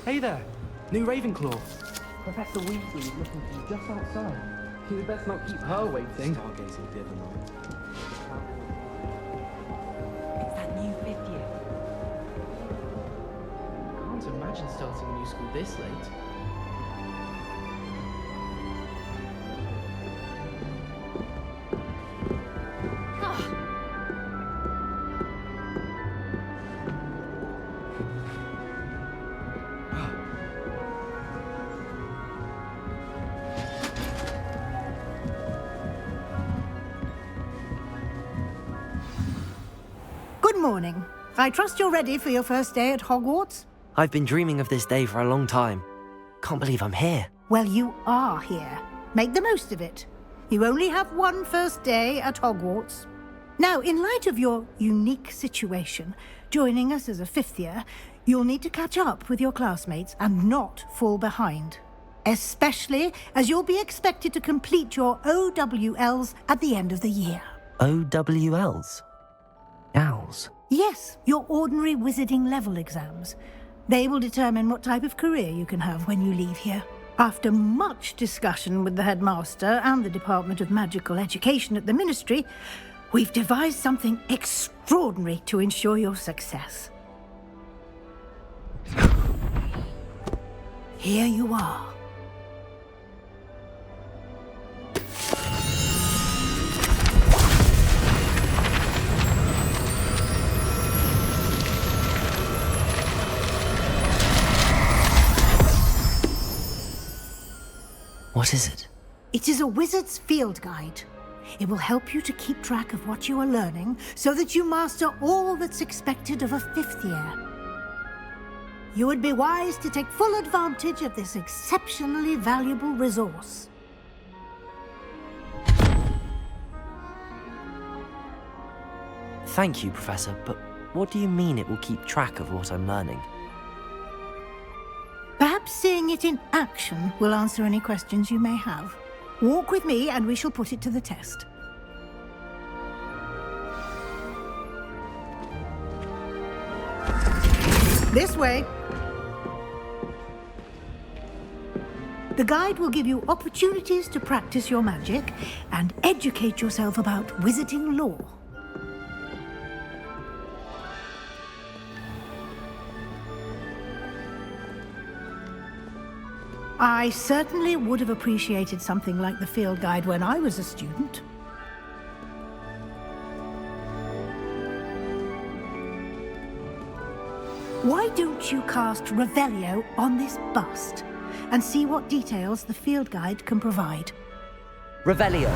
Hey there, new Ravenclaw. Professor Weasley is looking for you just outside. You best not keep her waiting. Stargazing the other night. It's that new fifth year. Can't imagine starting a new school this late. Good morning. I trust you're ready for your first day at Hogwarts? I've been dreaming of this day for a long time. Can't believe I'm here. Well, you are here. Make the most of it. You only have one first day at Hogwarts. Now, in light of your unique situation, joining us as a fifth year, you'll need to catch up with your classmates and not fall behind. Especially as you'll be expected to complete your OWLs at the end of the year. OWLs? Owls? Yes, your ordinary wizarding level exams. They will determine what type of career you can have when you leave here. After much discussion with the headmaster and the Department of Magical Education at the Ministry, we've devised something extraordinary to ensure your success. Here you are. What is it? It is a wizard's field guide. It will help you to keep track of what you are learning so that you master all that's expected of a fifth year. You would be wise to take full advantage of this exceptionally valuable resource. Thank you, Professor, but what do you mean it will keep track of what I'm learning? Perhaps seeing it in action will answer any questions you may have. Walk with me and we shall put it to the test. This way. The guide will give you opportunities to practice your magic and educate yourself about wizarding lore. I certainly would have appreciated something like the field guide when I was a student. Why don't you cast Revelio on this bust and see what details the field guide can provide? Revelio!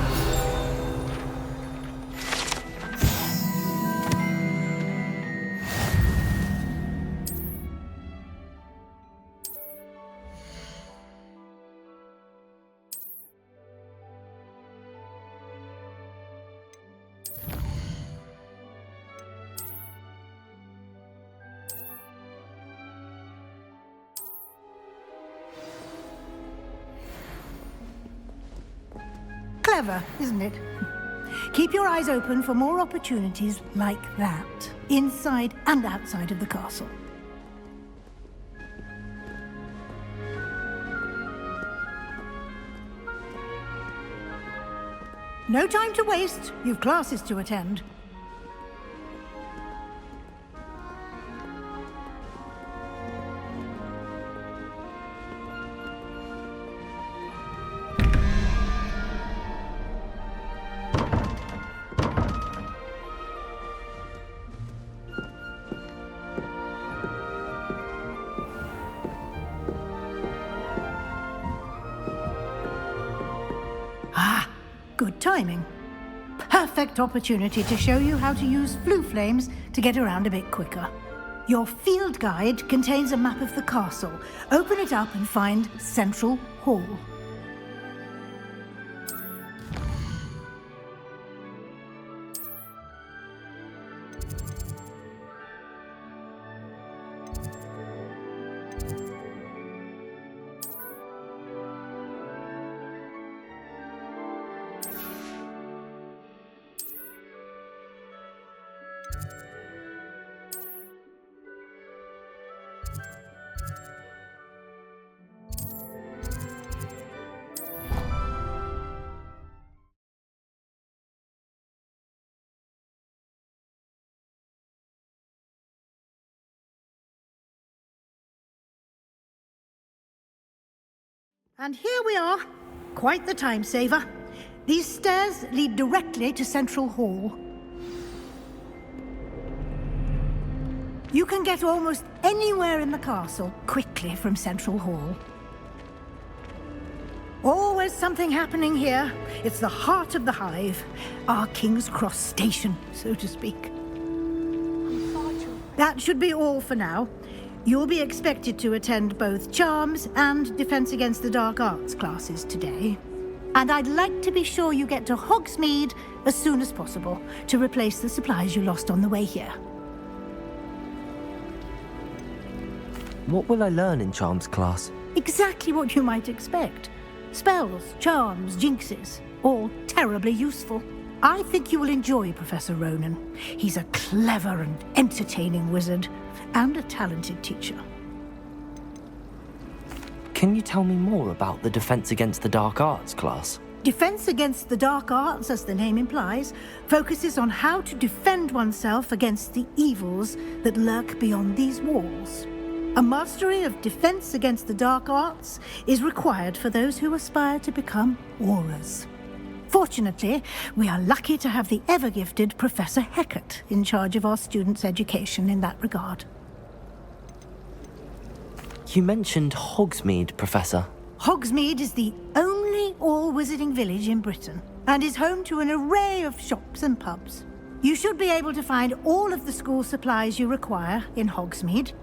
Clever, isn't it? Keep your eyes open for more opportunities like that, inside and outside of the castle. No time to waste. You've classes to attend. Good timing. Perfect opportunity to show you how to use flue flames to get around a bit quicker. Your field guide contains a map of the castle. Open it up and find Central Hall. And here we are. Quite the time saver. These stairs lead directly to Central Hall. You can get almost anywhere in the castle quickly from Central Hall. Always something happening here. It's the heart of the hive. Our King's Cross station, so to speak. That should be all for now. You'll be expected to attend both Charms and Defense Against the Dark Arts classes today. And I'd like to be sure you get to Hogsmeade as soon as possible to replace the supplies you lost on the way here. What will I learn in Charms class? Exactly what you might expect. Spells, charms, jinxes, all terribly useful. I think you will enjoy Professor Ronan. He's a clever and entertaining wizard, and a talented teacher. Can you tell me more about the Defense Against the Dark Arts class? Defense Against the Dark Arts, as the name implies, focuses on how to defend oneself against the evils that lurk beyond these walls. A mastery of Defense Against the Dark Arts is required for those who aspire to become Aurors. Fortunately, we are lucky to have the ever-gifted Professor Hecat in charge of our students' education in that regard. You mentioned Hogsmeade, Professor. Hogsmeade is the only all-wizarding village in Britain and is home to an array of shops and pubs. You should be able to find all of the school supplies you require in Hogsmeade.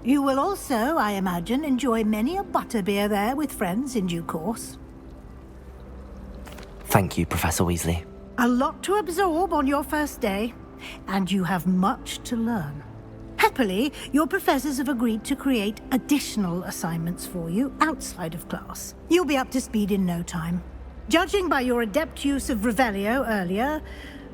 You will also, I imagine, enjoy many a butterbeer there with friends in due course. Thank you, Professor Weasley. A lot to absorb on your first day, and you have much to learn. Happily, your professors have agreed to create additional assignments for you outside of class. You'll be up to speed in no time. Judging by your adept use of Revelio earlier,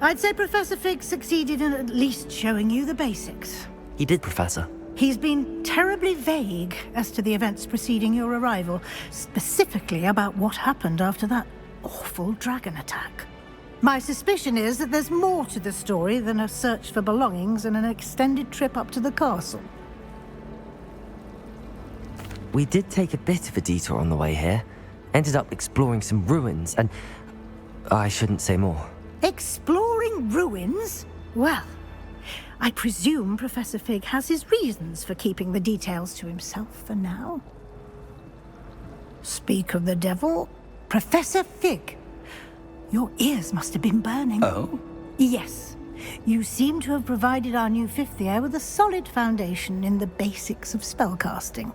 I'd say Professor Fig succeeded in at least showing you the basics. He did, Professor. He's been terribly vague as to the events preceding your arrival, specifically about what happened after that awful dragon attack. My suspicion is that there's more to the story than a search for belongings and an extended trip up to the castle. We did take a bit of a detour on the way here. Ended up exploring some ruins and... I shouldn't say more. Exploring ruins? Well, I presume Professor Fig has his reasons for keeping the details to himself for now. Speak of the devil, Professor Fig. Your ears must have been burning. Oh? Yes. You seem to have provided our new fifth year with a solid foundation in the basics of spellcasting.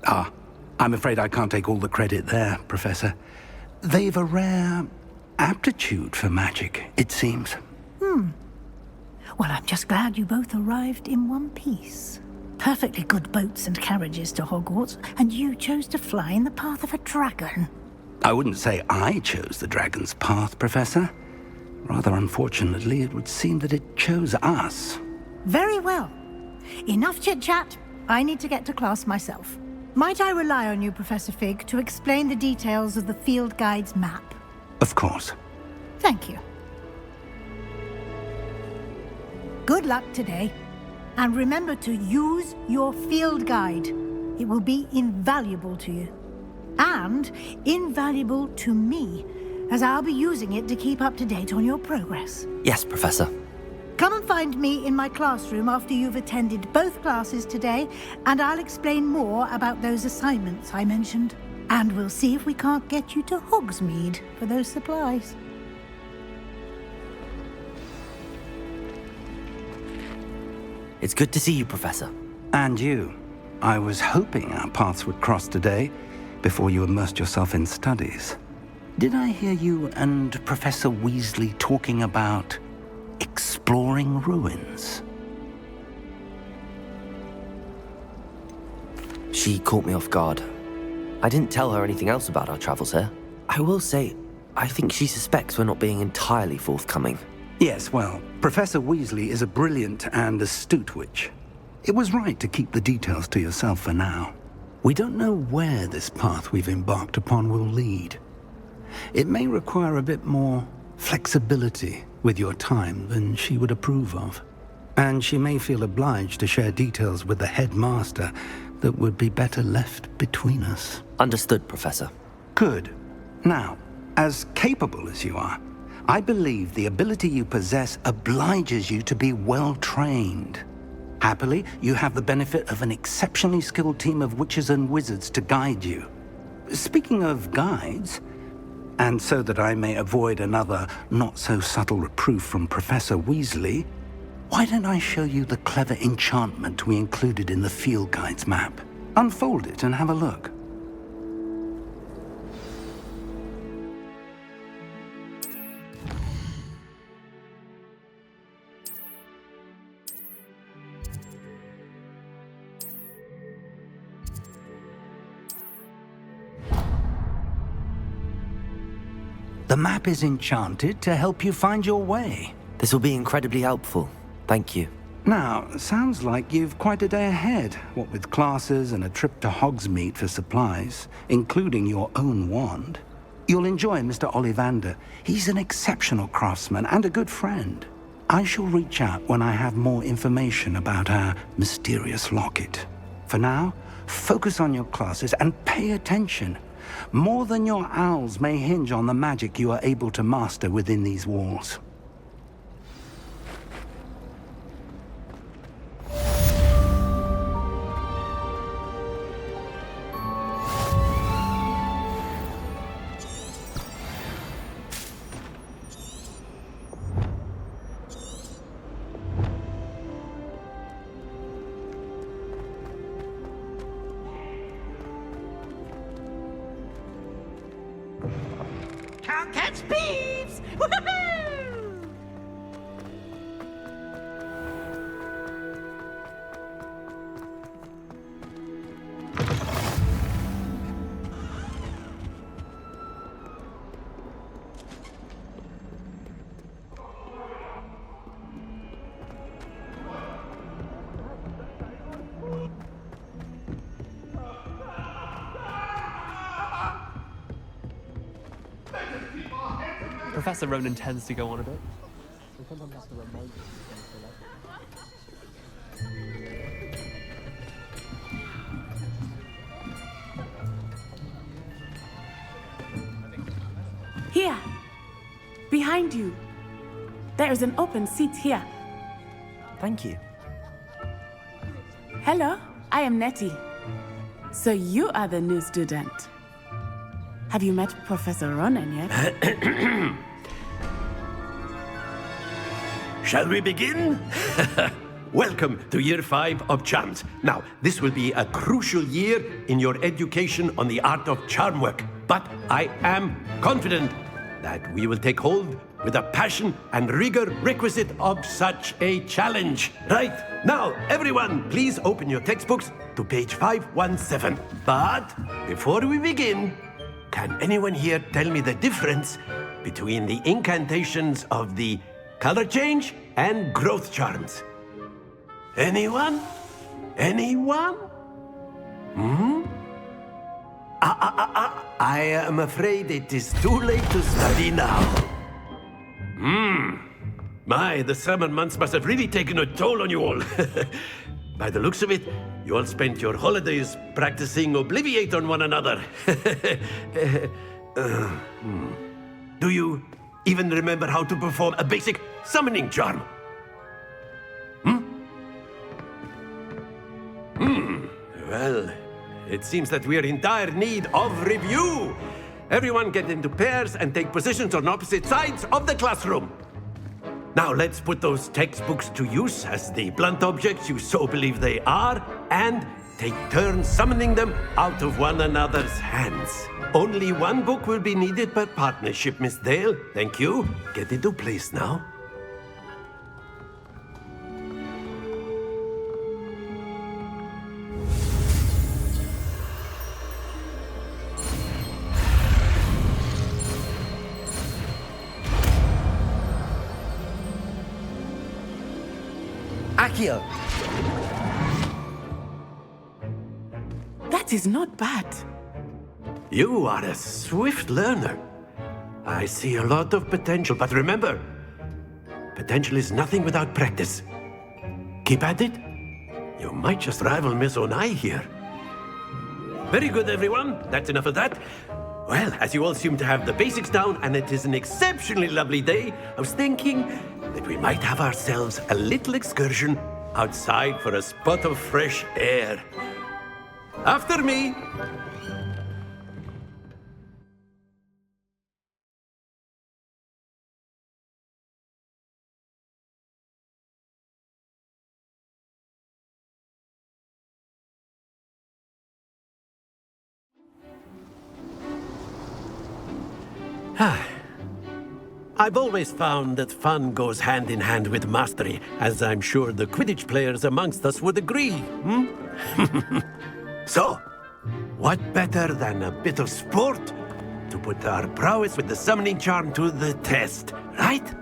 Ah, I'm afraid I can't take all the credit there, Professor. They've a rare aptitude for magic, it seems. Well, I'm just glad you both arrived in one piece. Perfectly good boats and carriages to Hogwarts, and you chose to fly in the path of a dragon. I wouldn't say I chose the dragon's path, Professor. Rather unfortunately, it would seem that it chose us. Very well. Enough chit-chat. I need to get to class myself. Might I rely on you, Professor Fig, to explain the details of the field guide's map? Of course. Thank you. Good luck today. And remember to use your field guide. It will be invaluable to you. And invaluable to me, as I'll be using it to keep up to date on your progress. Yes, Professor. Come and find me in my classroom after you've attended both classes today, and I'll explain more about those assignments I mentioned. And we'll see if we can't get you to Hogsmeade for those supplies. It's good to see you, Professor. And you. I was hoping our paths would cross today, before you immersed yourself in studies. Did I hear you and Professor Weasley talking about exploring ruins? She caught me off guard. I didn't tell her anything else about our travels here. I will say, I think she suspects we're not being entirely forthcoming. Yes, well, Professor Weasley is a brilliant and astute witch. It was right to keep the details to yourself for now. We don't know where this path we've embarked upon will lead. It may require a bit more flexibility with your time than she would approve of. And she may feel obliged to share details with the headmaster that would be better left between us. Understood, Professor. Good. Now, as capable as you are, I believe the ability you possess obliges you to be well trained. Happily, you have the benefit of an exceptionally skilled team of witches and wizards to guide you. Speaking of guides, and so that I may avoid another not-so-subtle reproof from Professor Weasley, why don't I show you the clever enchantment we included in the field guide's map? Unfold it and have a look. The map is enchanted to help you find your way. This will be incredibly helpful. Thank you. Now, sounds like you've quite a day ahead, what with classes and a trip to Hogsmeade for supplies, including your own wand. You'll enjoy Mr. Ollivander. He's an exceptional craftsman and a good friend. I shall reach out when I have more information about our mysterious locket. For now, focus on your classes and pay attention. More than your owls may hinge on the magic you are able to master within these walls. Can't catch thieves! Woohoo! Professor Ronan tends to go on a bit. Here, behind you. There is an open seat here. Thank you. Hello, I am Nettie. So you are the new student. Have you met Professor Ronan yet? Shall we begin? Welcome to Year 5 of Charms. Now, this will be a crucial year in your education on the art of charm work. But I am confident that we will take hold with the passion and rigor requisite of such a challenge. Right, now, everyone, please open your textbooks to page 517. But before we begin, can anyone here tell me the difference between the incantations of the color change and growth charms? Anyone? Anyone? I am afraid it is too late to study now. My, the summer months must have really taken a toll on you all. By the looks of it, you all spent your holidays practicing Obliviate on one another. Do you even remember how to perform a basic summoning charm? Well, it seems that we are in dire need of review. Everyone get into pairs and take positions on opposite sides of the classroom. Now let's put those textbooks to use as the blunt objects you so believe they are, and take turns summoning them out of one another's hands. Only one book will be needed per partnership, Miss Dale. Thank you. Get into place now. Accio! That is not bad. You are a swift learner. I see a lot of potential, but remember, potential is nothing without practice. Keep at it. You might just rival Miss Onai here. Very good, everyone. That's enough of that. Well, as you all seem to have the basics down and it is an exceptionally lovely day, I was thinking that we might have ourselves a little excursion outside for a spot of fresh air. After me! I've always found that fun goes hand in hand with mastery, as I'm sure the Quidditch players amongst us would agree, So, what better than a bit of sport to put our prowess with the summoning charm to the test, right?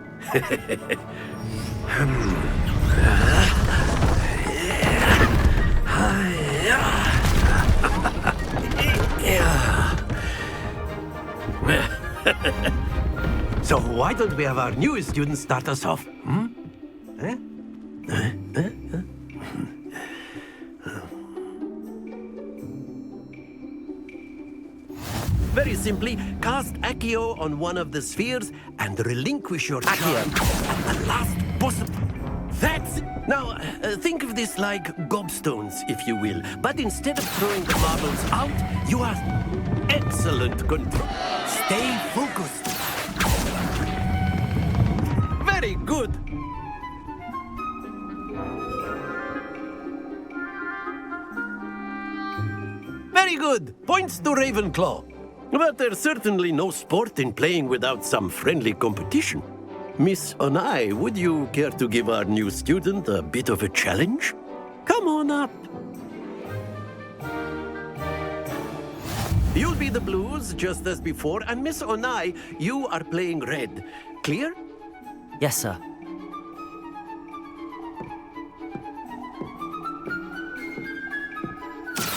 So why don't we have our newest student start us off? Very simply, cast Accio on one of the spheres and relinquish your charm at the last possible... That's it! Now, think of this like gobstones, if you will. But instead of throwing the marbles out, you have excellent control. Stay focused. Very good. Very good. Points to Ravenclaw. But there's certainly no sport in playing without some friendly competition. Miss Onai, would you care to give our new student a bit of a challenge? Come on up. You'll be the blues, just as before, and Miss Onai, you are playing red. Clear? Yes, sir.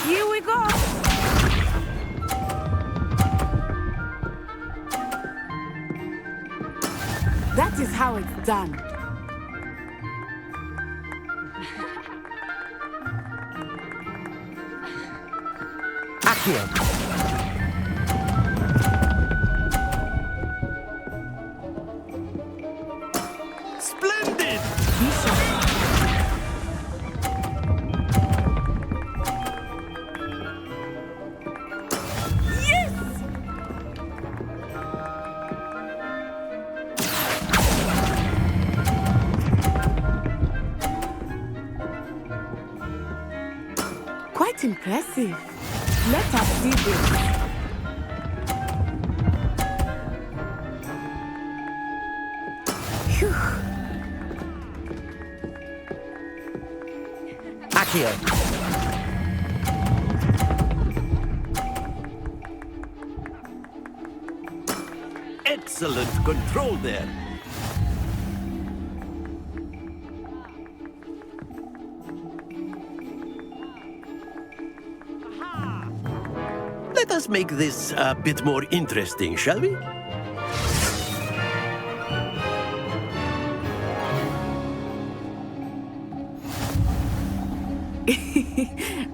Here we go! That is how it's done. Accio. Splendid! Quite impressive. Let us see this. Phew. Accio. Excellent control there. Let us make this a bit more interesting, shall we?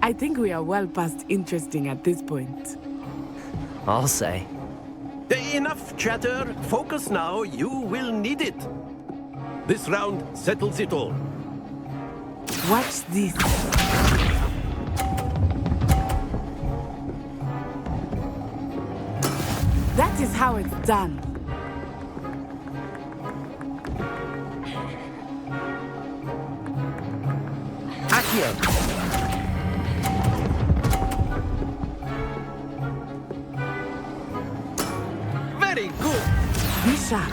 I think we are well past interesting at this point. I'll say. Enough chatter. Focus now. You will need it. This round settles it all. Watch this. That is how it's done. Accio. Very good. Be sharp.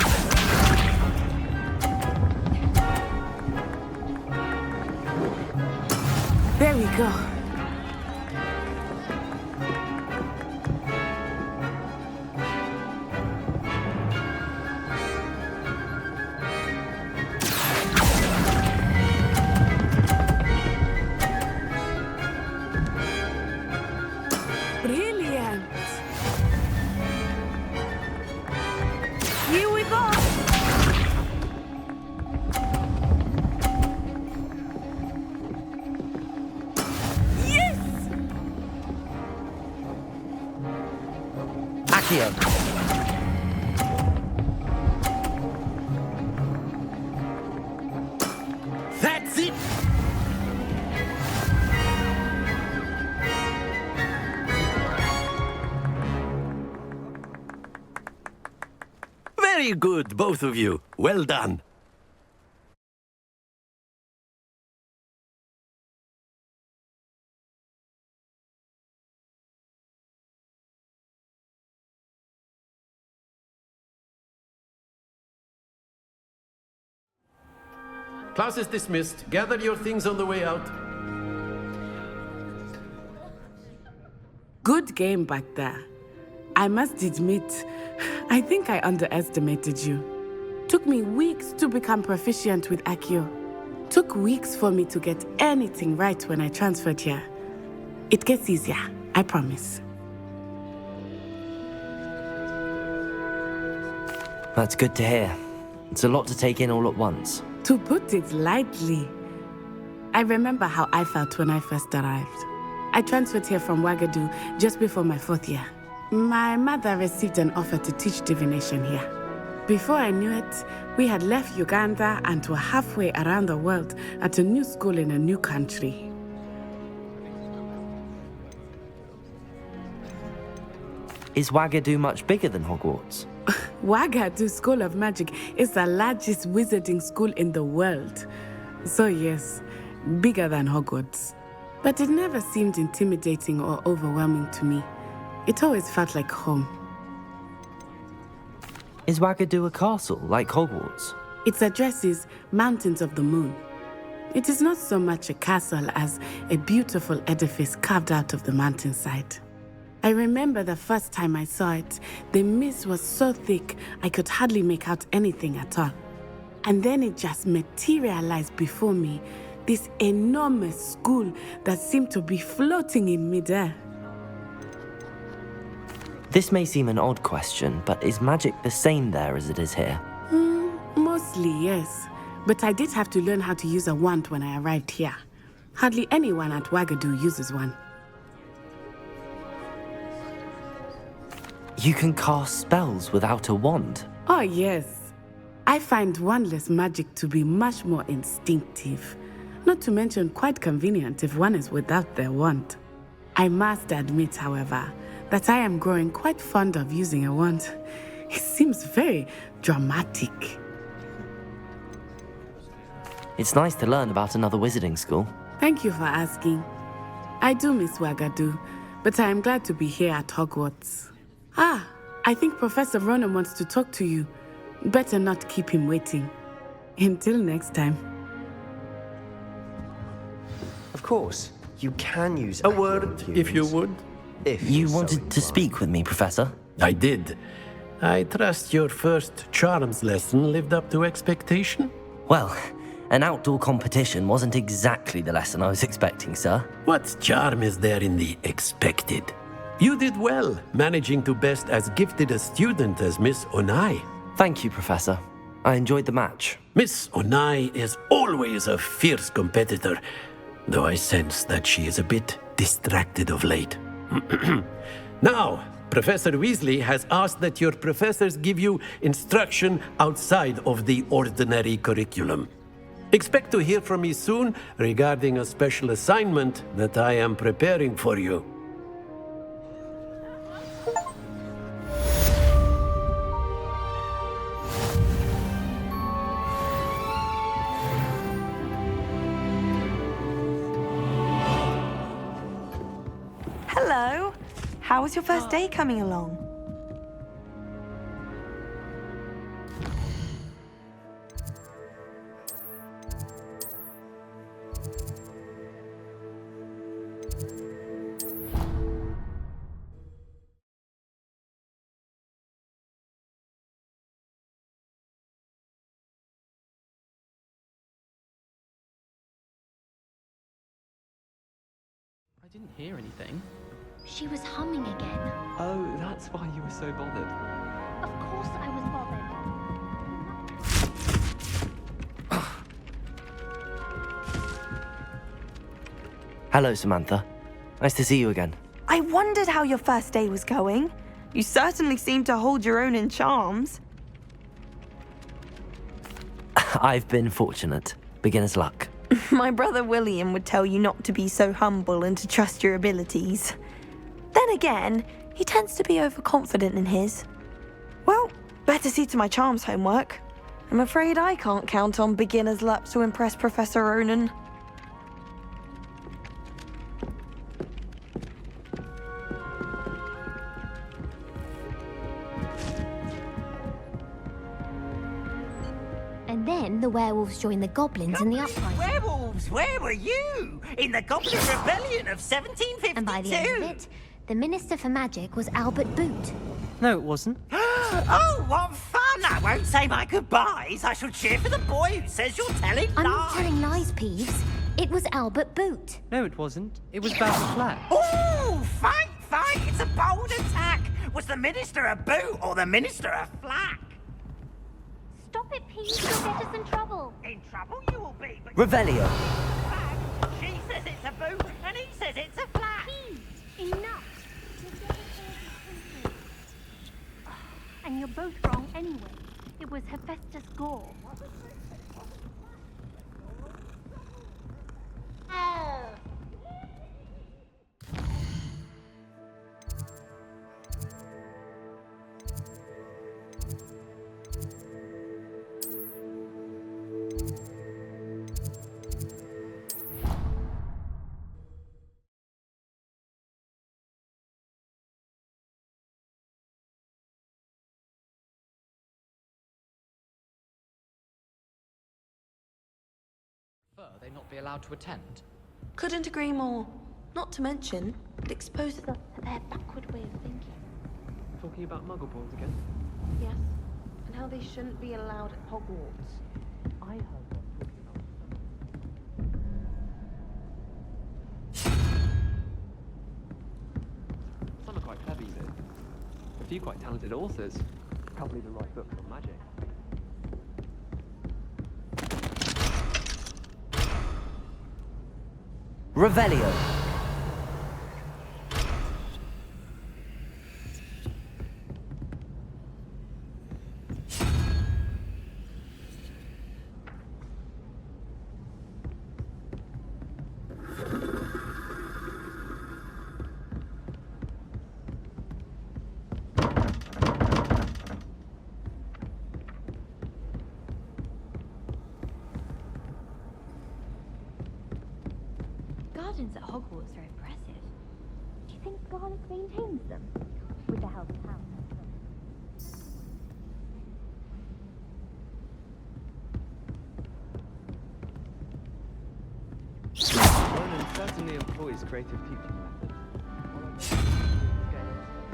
There we go. Brilliant. Here we go. Accio! That's it! Very good, both of you. Well done. Class is dismissed. Gather your things on the way out. Good game back there. I must admit, I think I underestimated you. Took me weeks to become proficient with Accio. Took weeks for me to get anything right when I transferred here. It gets easier, I promise. That's good to hear. It's a lot to take in all at once. To put it lightly, I remember how I felt when I first arrived. I transferred here from Ouagadougou just before my 4th year. My mother received an offer to teach divination here. Before I knew it, we had left Uganda and were halfway around the world at a new school in a new country. Is Ouagadougou much bigger than Hogwarts? Ouagadougou School of Magic is the largest wizarding school in the world. So yes, bigger than Hogwarts. But it never seemed intimidating or overwhelming to me. It always felt like home. Is Ouagadougou a castle, like Hogwarts? Its address is Mountains of the Moon. It is not so much a castle as a beautiful edifice carved out of the mountainside. I remember the first time I saw it, the mist was so thick I could hardly make out anything at all. And then it just materialized before me, this enormous school that seemed to be floating in midair. This may seem an odd question, but is magic the same there as it is here? Mostly, yes. But I did have to learn how to use a wand when I arrived here. Hardly anyone at Ouagadougou uses one. You can cast spells without a wand? Oh, yes. I find wandless magic to be much more instinctive. Not to mention quite convenient if one is without their wand. I must admit, however, that I am growing quite fond of using a wand. It seems very dramatic. It's nice to learn about another wizarding school. Thank you for asking. I do miss Ouagadougou, but I am glad to be here at Hogwarts. Ah, I think Professor Ronan wants to talk to you. Better not keep him waiting. Until next time. Of course, you can use A word, if you would. If You so wanted to speak with me, Professor? I did. I trust your first charms lesson lived up to expectation? Well, an outdoor competition wasn't exactly the lesson I was expecting, sir. What charm is there in the expected? You did well, managing to best as gifted a student as Miss Onai. Thank you, Professor. I enjoyed the match. Miss Onai is always a fierce competitor, though I sense that she is a bit distracted of late. Now, Professor Weasley has asked that your professors give you instruction outside of the ordinary curriculum. Expect to hear from me soon regarding a special assignment that I am preparing for you. Hello. How was your first day coming along? I didn't hear anything. She was humming again. Oh, that's why you were so bothered. Of course I was bothered. Hello, Samantha. Nice to see you again. I wondered how your first day was going. You certainly seem to hold your own in charms. I've been fortunate. Beginner's luck. My brother William would tell you not to be so humble and to trust your abilities. Then again, he tends to be overconfident in his. Well, better see to my charms homework. I'm afraid I can't count on beginner's luck to impress Professor Ronan. And then the werewolves joined the goblins in the uprising. Werewolves, where were you? In the Goblin Rebellion of 1752? And by the end of it, the Minister for Magic was Albert Boot. No, it wasn't. Oh, what fun! I won't say my goodbyes. I shall cheer for the boy who says you're telling I'm lies. not telling lies, Peeves. It was Albert Boot. No, it wasn't. It was Basil Flack. Oh, fight, fight! It's a bold attack. Was the Minister a boot or the Minister a flack? Stop it, Peeves. You'll get us in trouble. In trouble you will be, but... Revelio. She says it's a boot, and he says it's a flack. Peeves, enough. And you're both wrong anyway. It was Hephaestus Gore. They not be allowed to attend? Couldn't agree more. Not to mention, it exposes us to their backward way of thinking. Talking about muggle balls again? Yes, and how they shouldn't be allowed at Hogwarts. I heard them talking about some are quite clever, you know. A few quite talented authors. Can't believe they write books on magic. Revelio. Gardens at Hogwarts are impressive. Do you think Scarlet maintains them? With the help of House. Ronan certainly employs creative teaching methods.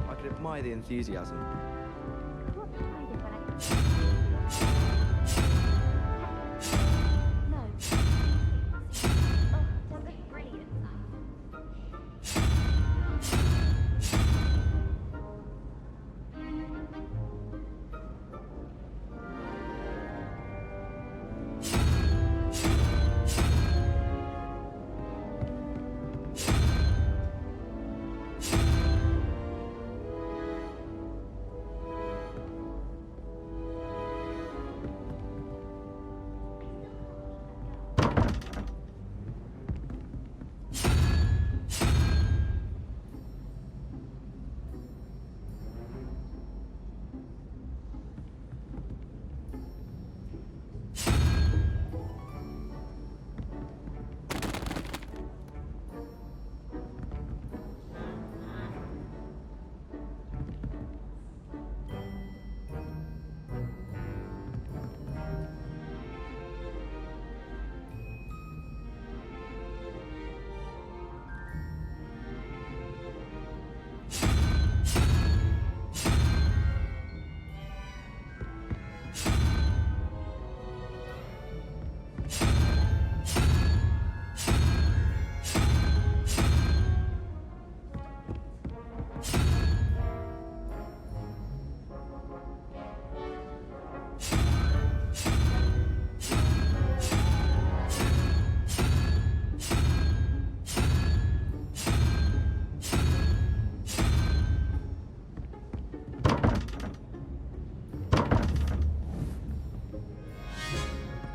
I could admire the enthusiasm. Can't hide it when I... No. Oh, that was brilliant.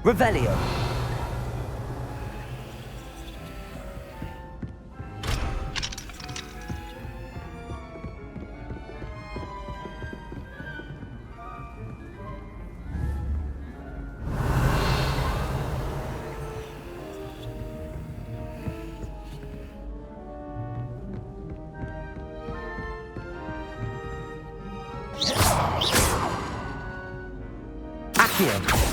Revelio. Accio.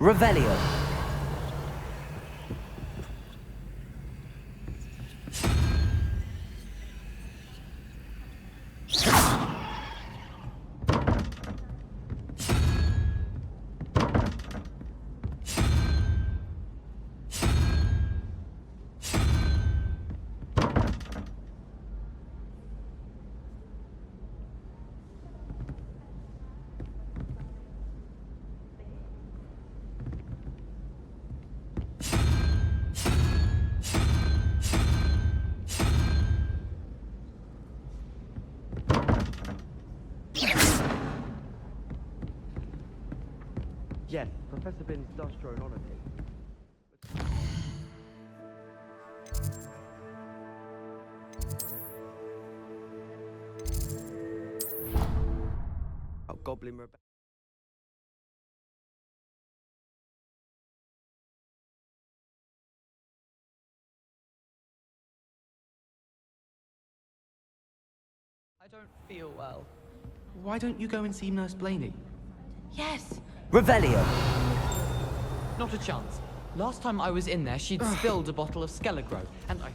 Revelio. Yes, Professor Binns does drone on a tape. Goblin Rebellion. I don't feel well. Why don't you go and see Nurse Blaney? Yes! Revelio. Not a chance. Last time I was in there, she'd spilled a bottle of Skelegro, and I...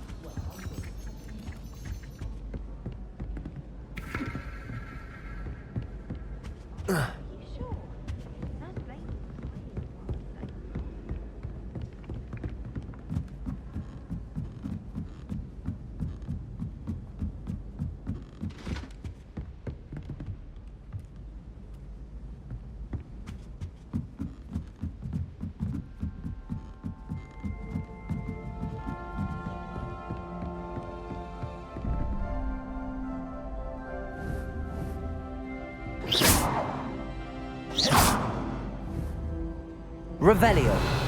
Revelio.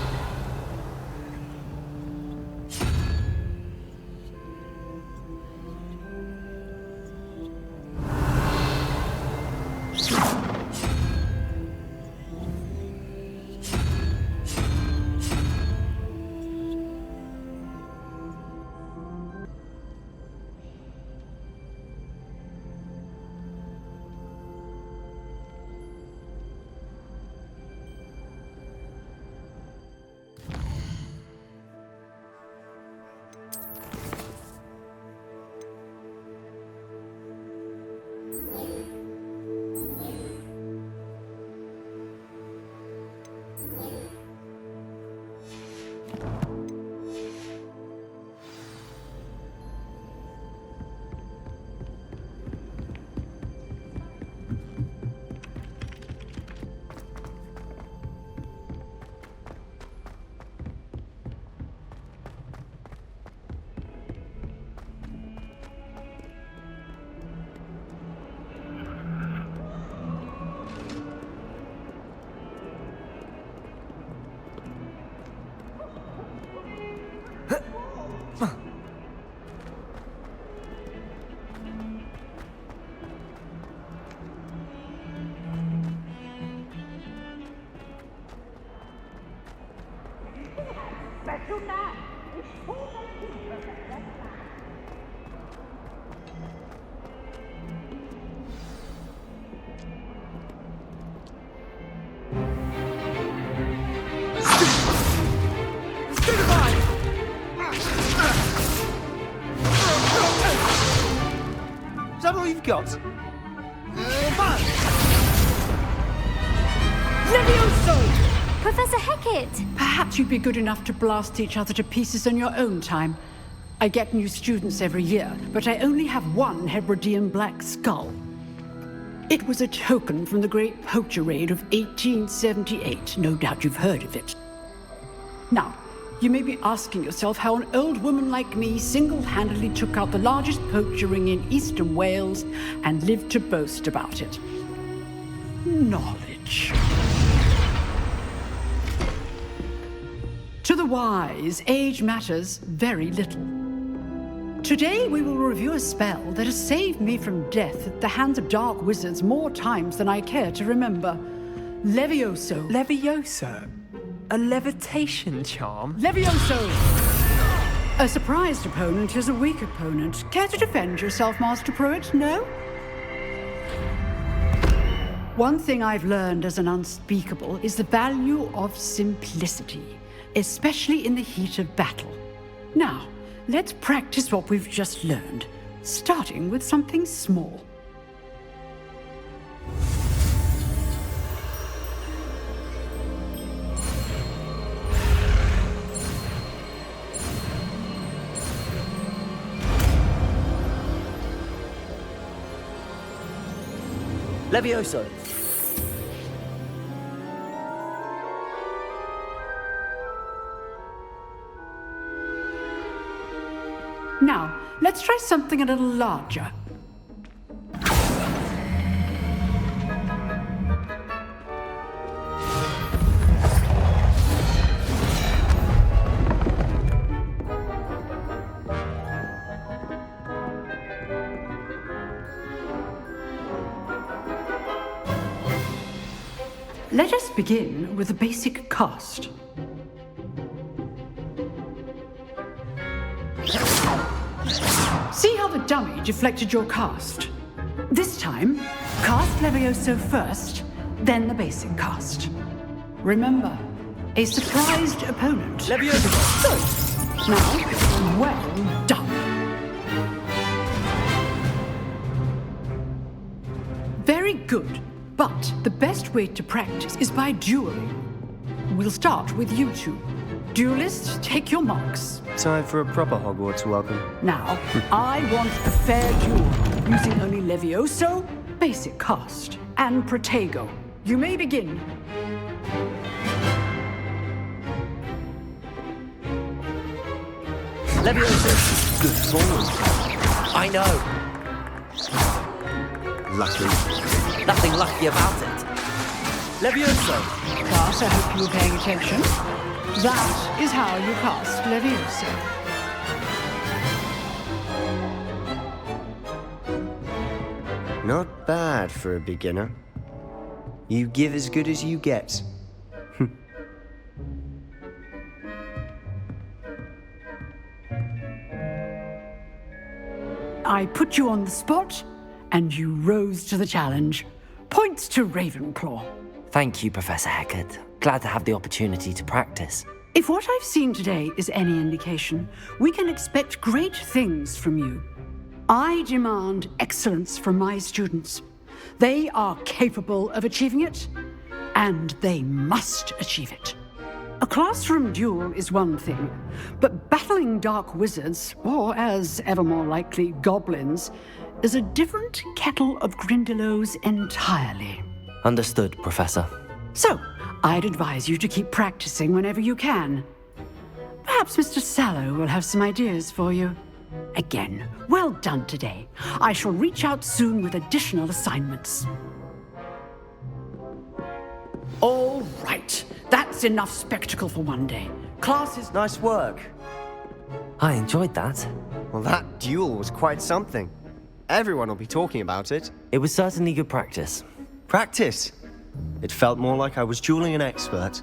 all you've got? Levioso! Professor Hecat! Perhaps you'd be good enough to blast each other to pieces in your own time. I get new students every year, but I only have one Hebridean black skull. It was a token from the Great Poacher Raid of 1878. No doubt you've heard of it. Now, you may be asking yourself how an old woman like me single-handedly took out the largest poacher ring in eastern Wales and lived to boast about it. Knowledge. To the wise, age matters very little. Today we will review a spell that has saved me from death at the hands of dark wizards more times than I care to remember. Levioso. Levioso? A levitation charm? Levioso! A surprised opponent is a weak opponent. Care to defend yourself, Master Pruitt? No? One thing I've learned as an unspeakable is the value of simplicity, especially in the heat of battle. Now, let's practice what we've just learned, starting with something small. Levioso. Now, let's try something a little larger. Let us begin with a basic cast. See how the dummy deflected your cast? This time, cast Levioso first, then the basic cast. Remember, a surprised opponent. Levioso! Good. Now, well done. Very good, but the best way to practice is by dueling. We'll start with you two. Duelists, take your marks. Time for a proper Hogwarts welcome. Now, I want a fair duel, using only Levioso, basic cast, and Protego. You may begin. Levioso! Good ball. I know. Lucky. Nothing lucky about it. Levioso! Class, I hope you were paying attention. That is how you cast Levioso. Not bad for a beginner. You give as good as you get. I put you on the spot, and you rose to the challenge. Points to Ravenclaw. Thank you, Professor Hecat. Glad to have the opportunity to practice. If what I've seen today is any indication, we can expect great things from you. I demand excellence from my students. They are capable of achieving it, and they must achieve it. A classroom duel is one thing, but battling dark wizards, or as ever more likely, goblins, is a different kettle of Grindylows entirely. Understood, Professor. So, I'd advise you to keep practicing whenever you can. Perhaps Mr. Sallow will have some ideas for you. Again, well done today. I shall reach out soon with additional assignments. All right, that's enough spectacle for one day. Class is... Nice work. I enjoyed that. Well, that duel was quite something. Everyone will be talking about it. It was certainly good practice. Practice? It felt more like I was dueling an expert.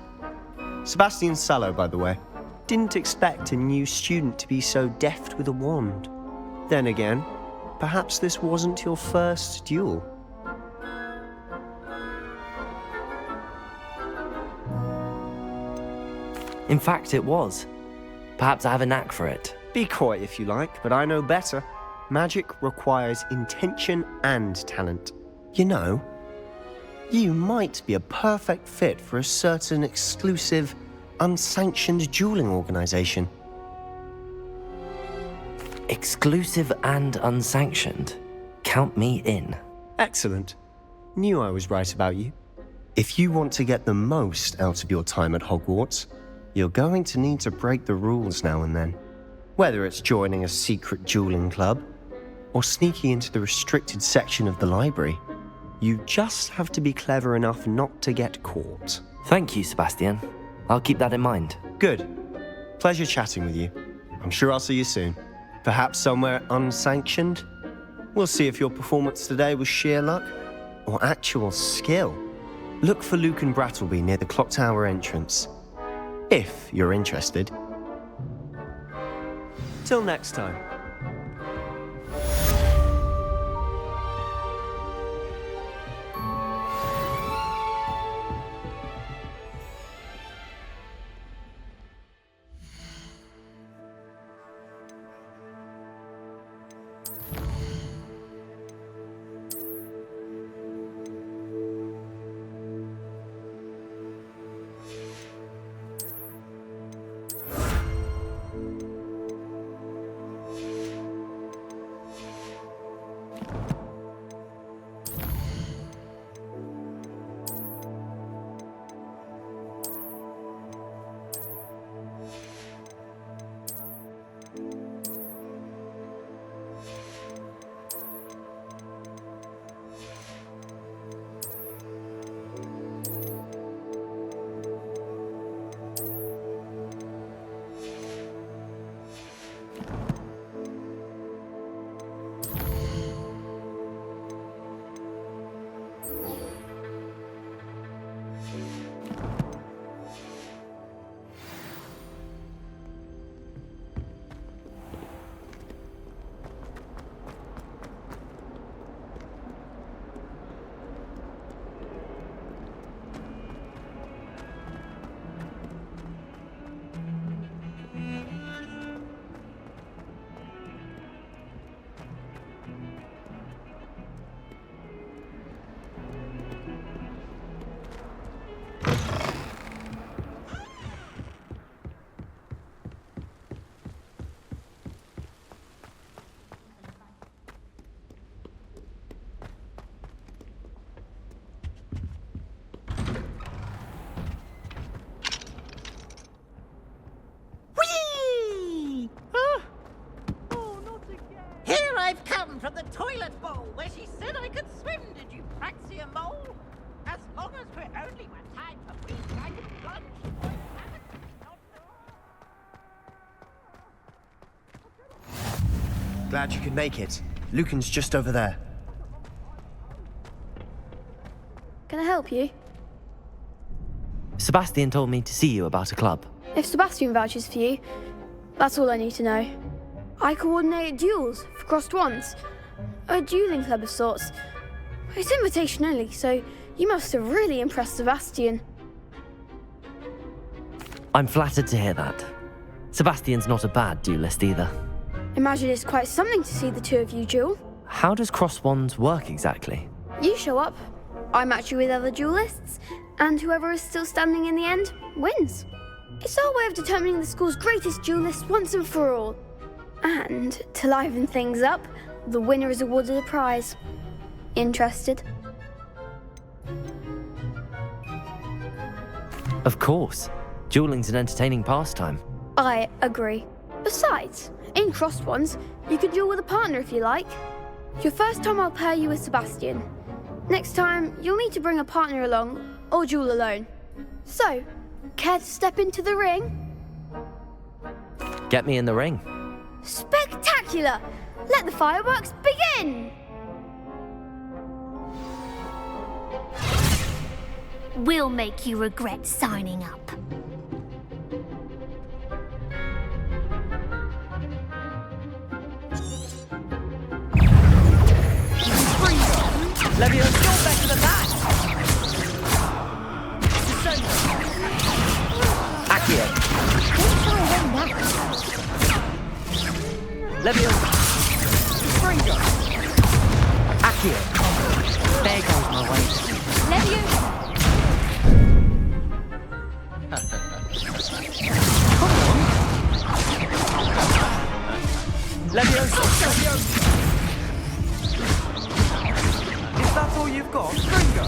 Sebastian Sallow, by the way. Didn't expect a new student to be so deft with a wand. Then again, perhaps this wasn't your first duel. In fact, it was. Perhaps I have a knack for it. Be coy if you like, but I know better. magic requires intention and talent. You know, you might be a perfect fit for a certain exclusive, unsanctioned dueling organization. Exclusive and unsanctioned? Count me in. Excellent. Knew I was right about you. If you want to get the most out of your time at Hogwarts, you're going to need to break the rules now and then. Whether it's joining a secret dueling club, or sneaking into the restricted section of the library, you just have to be clever enough not to get caught. Thank you, Sebastian. I'll keep that in mind. Good. Pleasure chatting with you. I'm sure I'll see you soon. Perhaps somewhere unsanctioned? We'll see if your performance today was sheer luck or actual skill. Look for Luke and Brattleby near the clock tower entrance, if you're interested. Till next time. From the toilet bowl where she said I could swim, did you praxia mole? As long as we're only one time a week, I can plunge. Glad you could make it. Lucan's just over there. Can I help you? Sebastian told me to see you about a club. If Sebastian vouches for you, that's all I need to know. I coordinate duels for crossed wands. A dueling club of sorts. It's invitation only, so you must have really impressed Sebastian. I'm flattered to hear that. Sebastian's not a bad duelist either. Imagine it's quite something to see the two of you duel. How does cross wands work exactly? You show up, I match you with other duelists, and whoever is still standing in the end wins. It's our way of determining the school's greatest duelist once and for all. And, to liven things up, the winner is awarded a prize. Interested? Of course. Dueling's an entertaining pastime. I agree. Besides, in crossed ones, you can duel with a partner if you like. Your first time I'll pair you with Sebastian. Next time, you'll need to bring a partner along, or duel alone. So, care to step into the ring? Get me in the ring. Spectacular! Let the fireworks begin! We'll make you regret signing up. Levio's still better than that! Accio. Levio. Fringo! Accio! There goes my way. Leviosa! Leviosa! Is that all you've got? Fringo!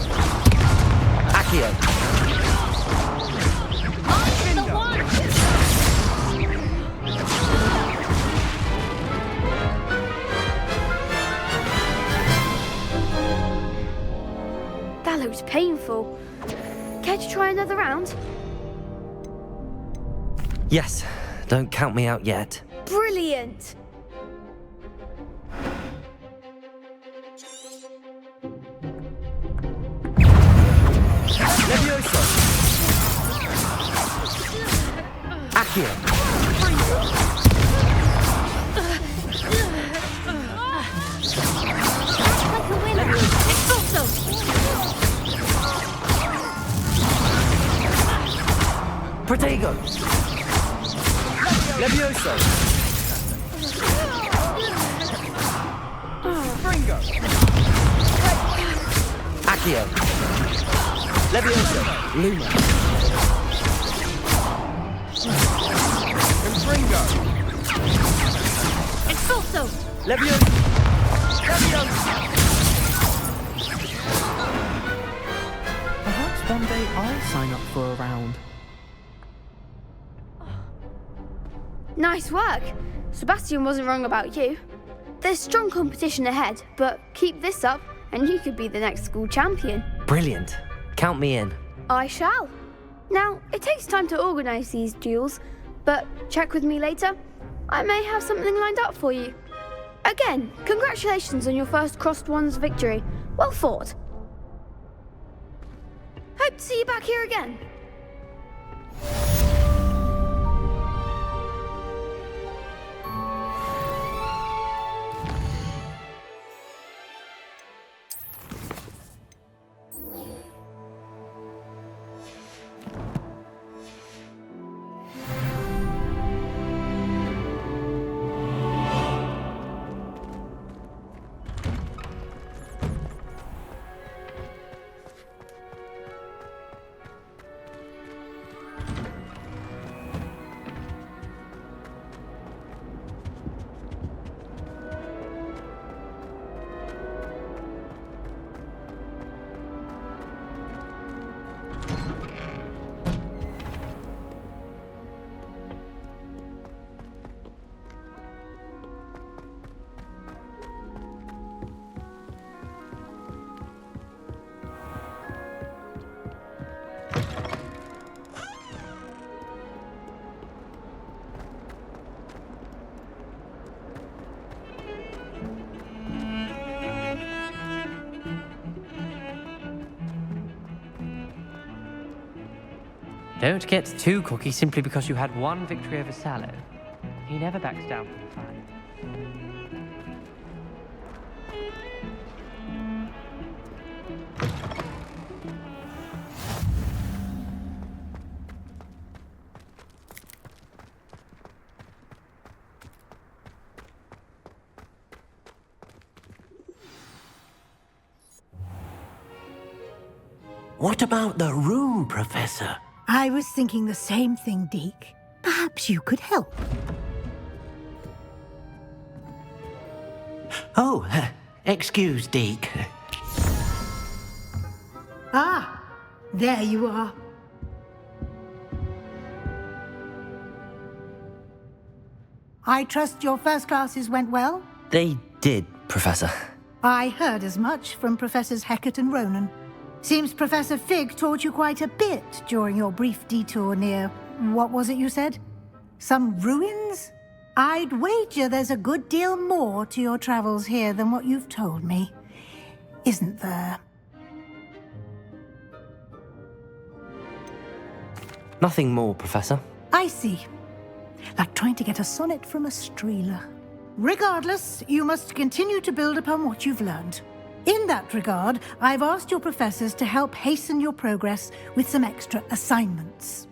Accio! I'm the one! That looks painful. Care to try another round? Yes, don't count me out yet. Brilliant! Leviosa! Accio! Like a winner! Expulso! Protego! Leviosa! Fringo! Accio! Leviosa! Luma! Fringo! Expulso! Leviosa! Leviosa! Perhaps one day I'll sign up for a round. Nice work. Sebastian wasn't wrong about you. There's strong competition ahead, but keep this up and you could be the next school champion. Brilliant. Count me in. I shall. Now, it takes time to organise these duels, but check with me later. I may have something lined up for you. Again, congratulations on your first Crossed Ones victory. Well fought. Hope to see you back here again. Don't get too cocky simply because you had one victory over Sallow. He never backs down from the fight. What about the room, Professor? I was thinking the same thing, Deke. Perhaps you could help. Oh, excuse, Deke. Ah, there you are. I trust your first classes went well? They did, Professor. I heard as much from Professors Hecat and Ronan. Seems Professor Fig taught you quite a bit during your brief detour near... what was it you said? Some ruins? I'd wager there's a good deal more to your travels here than what you've told me. Isn't there? Nothing more, Professor. I see. Like trying to get a sonnet from a streeler. Regardless, you must continue to build upon what you've learned. In that regard, I've asked your professors to help hasten your progress with some extra assignments.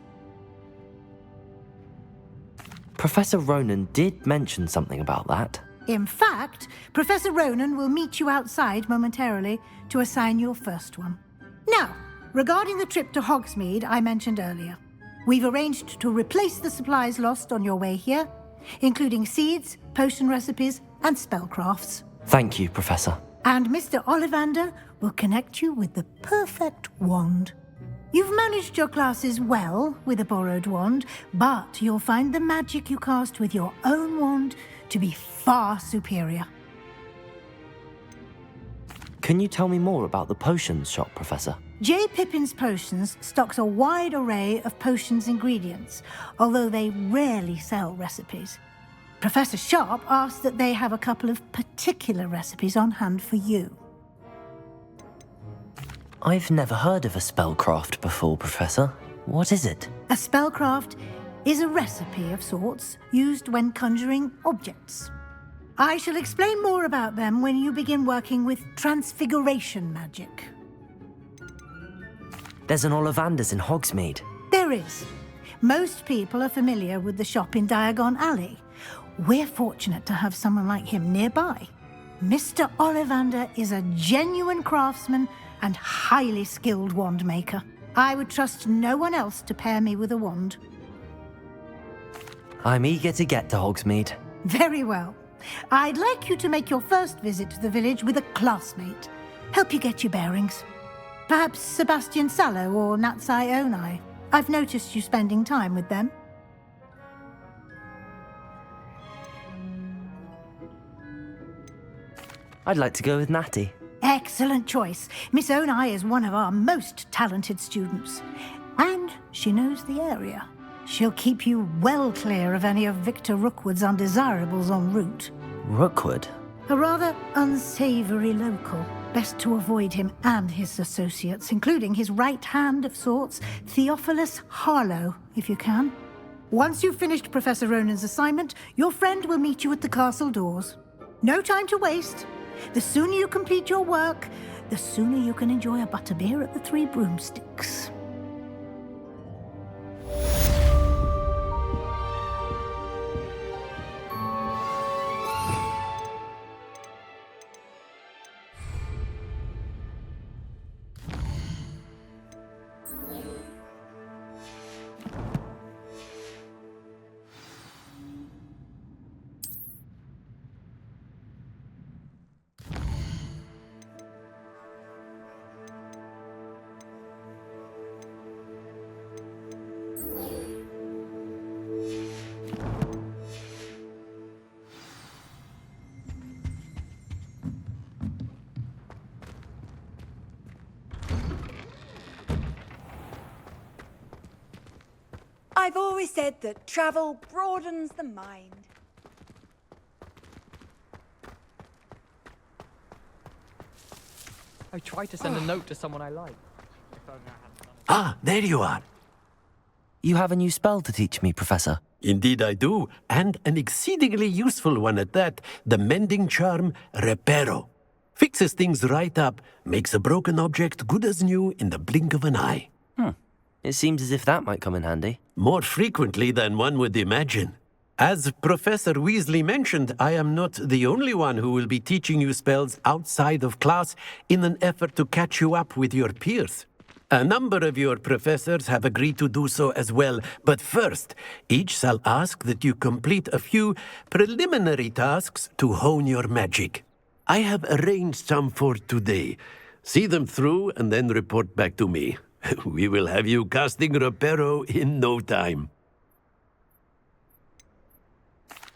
Professor Ronan did mention something about that. In fact, Professor Ronan will meet you outside momentarily to assign your first one. Now, regarding the trip to Hogsmeade I mentioned earlier, we've arranged to replace the supplies lost on your way here, including seeds, potion recipes, and spellcrafts. Thank you, Professor. And Mr. Ollivander will connect you with the perfect wand. You've managed your classes well with a borrowed wand, but you'll find the magic you cast with your own wand to be far superior. Can you tell me more about the potions shop, Professor? J. Pippin's Potions stocks a wide array of potions ingredients, although they rarely sell recipes. Professor Sharp asked that they have a couple of particular recipes on hand for you. I've never heard of a spellcraft before, Professor. What is it? A spellcraft is a recipe of sorts used when conjuring objects. I shall explain more about them when you begin working with transfiguration magic. There's an Ollivander's in Hogsmeade. There is. Most people are familiar with the shop in Diagon Alley. We're fortunate to have someone like him nearby. Mr. Ollivander is a genuine craftsman and highly skilled wand maker. I would trust no one else to pair me with a wand. I'm eager to get to Hogsmeade. Very well. I'd like you to make your first visit to the village with a classmate. Help you get your bearings. Perhaps Sebastian Sallow or Natsai Onai. I've noticed you spending time with them. I'd like to go with Natty. Excellent choice. Miss Onai is one of our most talented students. And she knows the area. She'll keep you well clear of any of Victor Rookwood's undesirables en route. Rookwood? A rather unsavory local. Best to avoid him and his associates, including his right hand of sorts, Theophilus Harlow, if you can. Once you've finished Professor Ronan's assignment, your friend will meet you at the castle doors. No time to waste. The sooner you complete your work, the sooner you can enjoy a butterbeer at the Three Broomsticks. I've always said that travel broadens the mind. I tried to send a note to someone I like. Ah, there you are. You have a new spell to teach me, Professor. Indeed I do, and an exceedingly useful one at that. The mending charm, Reparo. Fixes things right up, makes a broken object good as new in the blink of an eye. It seems as if that might come in handy. More frequently than one would imagine. As Professor Weasley mentioned, I am not the only one who will be teaching you spells outside of class in an effort to catch you up with your peers. A number of your professors have agreed to do so as well, but first, each shall ask that you complete a few preliminary tasks to hone your magic. I have arranged some for today. See them through and then report back to me. We will have you casting Reparo in no time.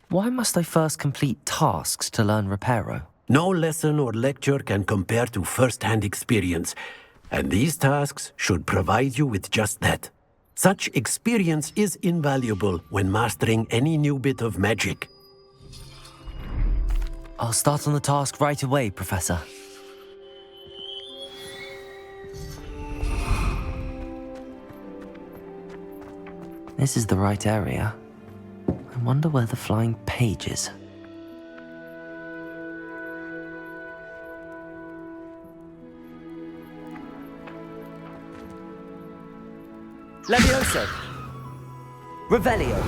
Why must I first complete tasks to learn Reparo? No lesson or lecture can compare to first-hand experience, and these tasks should provide you with just that. Such experience is invaluable when mastering any new bit of magic. I'll start on the task right away, Professor. This is the right area. I wonder where the flying page is. Levioso! Revelio!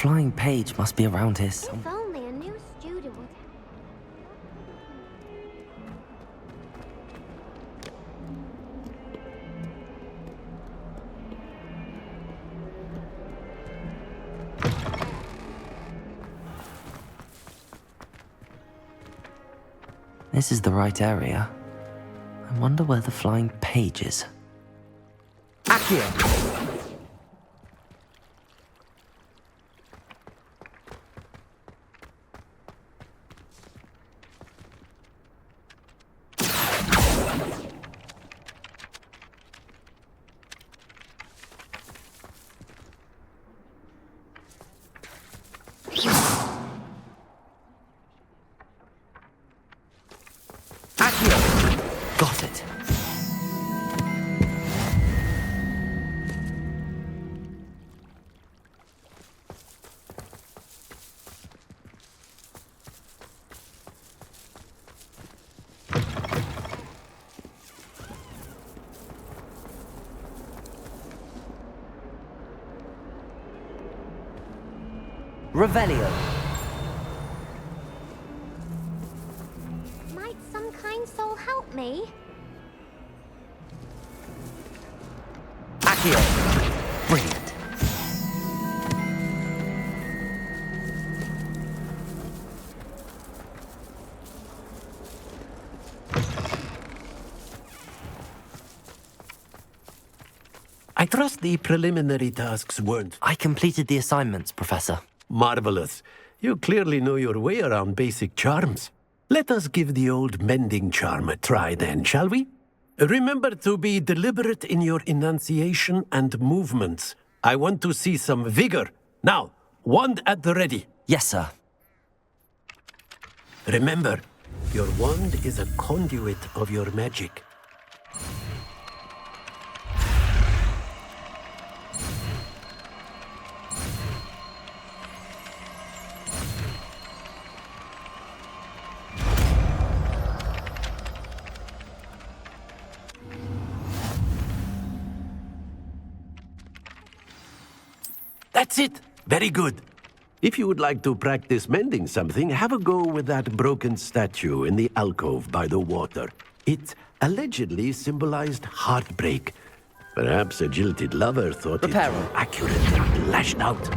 flying page must be around here If somewhere. only a new student would... This is the right area. I wonder where the flying page is. Accio! Got it. Revelio. Might some kind soul help me? Accio. Brilliant. I trust the preliminary tasks weren't... I completed the assignments, Professor. Marvelous. You clearly know your way around basic charms. Let us give the old mending charm a try then, shall we? Remember to be deliberate in your enunciation and movements. I want to see some vigor. Now, wand at the ready. Yes, sir. Remember, your wand is a conduit of your magic. That's it. Very good. If you would like to practice mending something, have a go with that broken statue in the alcove by the water. It allegedly symbolized heartbreak. Perhaps a jilted lover thought it accurate and lashed out.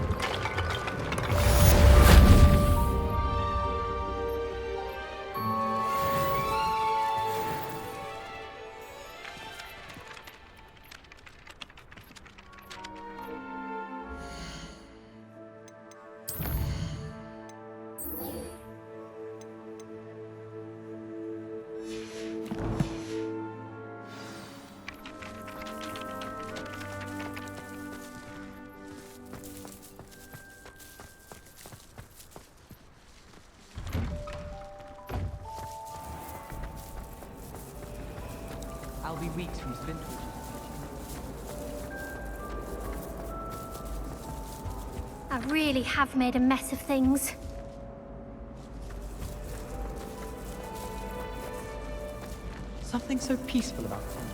I'll be weeks from Spintwitch. I really have made a mess of things. Something so peaceful about something.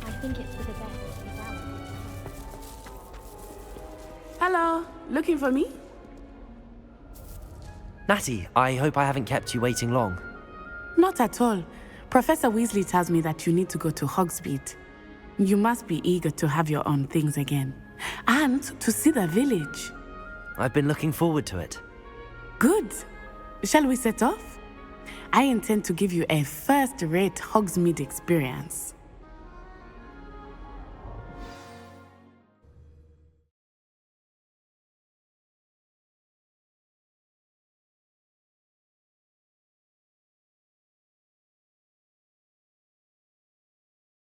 I think it's for the best. Hello, looking for me? Natty, I hope I haven't kept you waiting long. Not at all. Professor Weasley tells me that you need to go to Hogsmeade. You must be eager to have your own things again. And to see the village. I've been looking forward to it. Good. Shall we set off? I intend to give you a first-rate Hogsmeade experience.